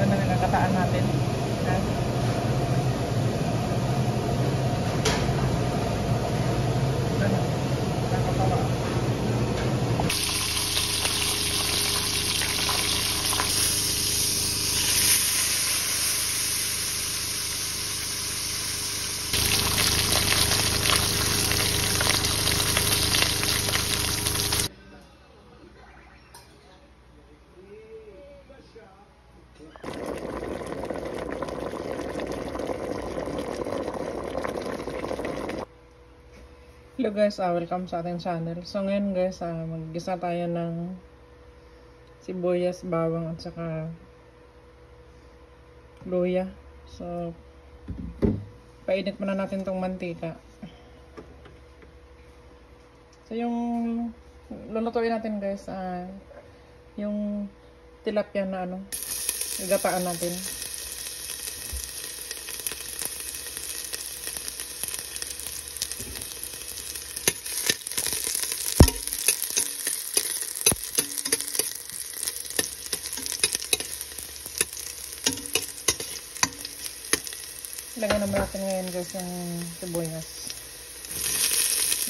maganda na kakataan natin. Ha? Ano? Nakakapawa. Hello guys, welcome sa ating channel. So ngayon guys, mag-gisa tayo ng sibuyas, bawang at saka luya. So painit muna natin tong mantika. So yung lulutuin natin guys, yung tilapia na igataan natin. Lagyan naman natin ngayon guys yung sibuyas.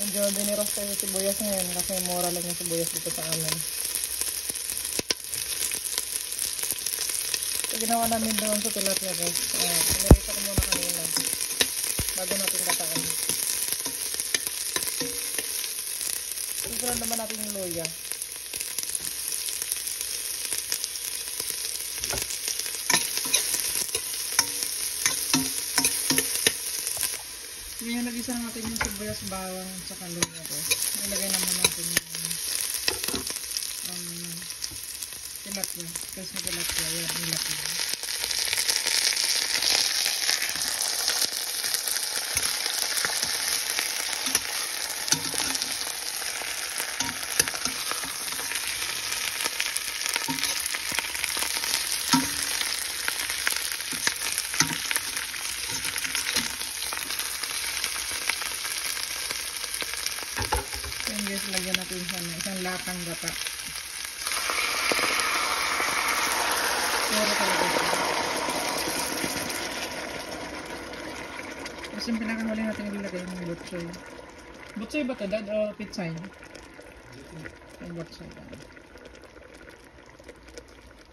Medyo diniros tayo yung sibuyas ngayon kasi mura lang yung sibuyas dito sa amin. So ginawa namin doon sa tilapia guys. Pinirita ko muna kanina bago natin kataan. Isulan naman natin yung luya. Ngayon nag-isa natin yung sibuyas, bawang at saka luya guys. Ilagay naman natin yung tilapia. Kasi yung tilapia, yan tilapia. Guys, lagyan natin siya ng isang latang gata. Pero talaga siya. Tapos yung pinakamuli natin ilagay yung butsoy. Butsoy ba ito dad o pitsay? Yung butsoy.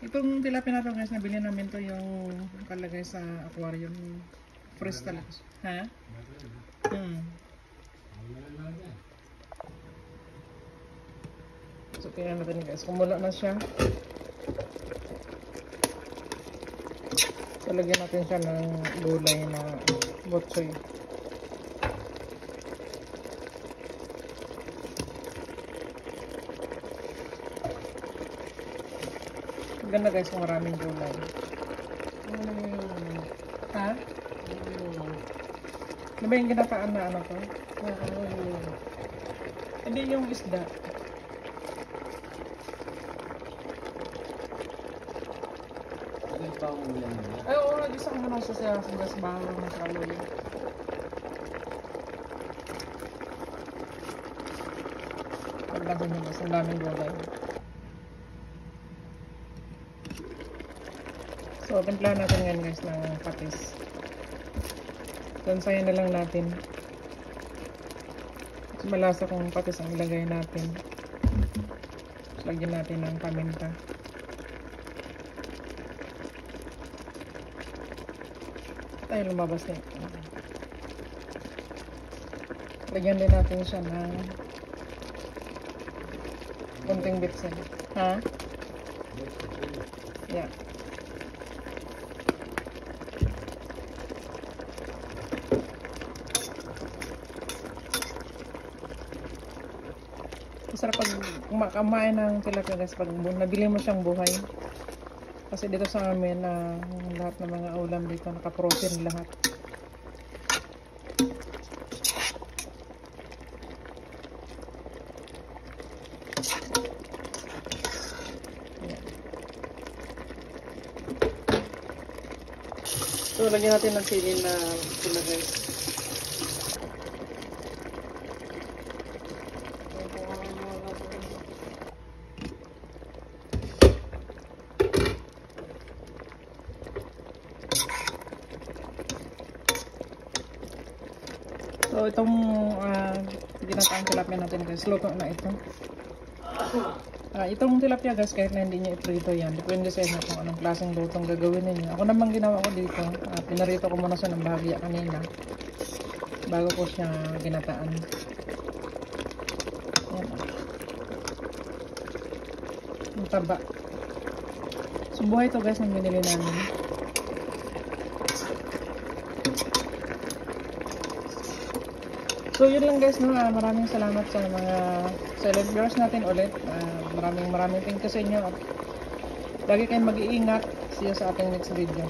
Itong tilapia na ito guys, nabili namin to yung kalagay sa aquarium. Fresh talaga. Ha? So, tingnan natin guys. Kumulo na siya. So, lagyan natin siya ng gulay na botsoy. Ganda guys kung maraming gulay. Ha? Ano ba yung ginataan na to? Hindi yung isda. Ay, oo, nag-isa ko muna sa sibuyas, bawang at luya. Pagdagan nyo guys, ang daming gulay. So, timplahan natin ngayon guys ng patis. Tansayan na lang natin. Mas malasa kung patis ang ilagay natin. Lagyan natin ng paminta. Tayo lumabas na ito. Lagyan din natin siya ng konting bitsin. Ha? Yeah. Masarap pag kumakain ng tilapia guys, pag nabili mo siyang buhay. Kasi dito sa amin, lahat ng mga ulam dito naka-protein lahat. Ayan. So, lagyan natin ng sili na pula guys. itong ginataang tilapia natin guys, luto na ito. Itong tilapia guys, kahit na hindi nyo iprito yan, depende sa inyo kung anong klaseng lutong gagawin ninyo. Ako naman ginawa ko dito, pinarito ko muna siya ng bahagya kanina bago ko siya ginataan. Yan. Ang taba. So buhay ito guys ng binili namin. So yun lang guys, no? Maraming salamat sa mga silent viewers natin ulit. Maraming thank you sa inyo. At lagi kayong mag-iingat. See you sa ating next video.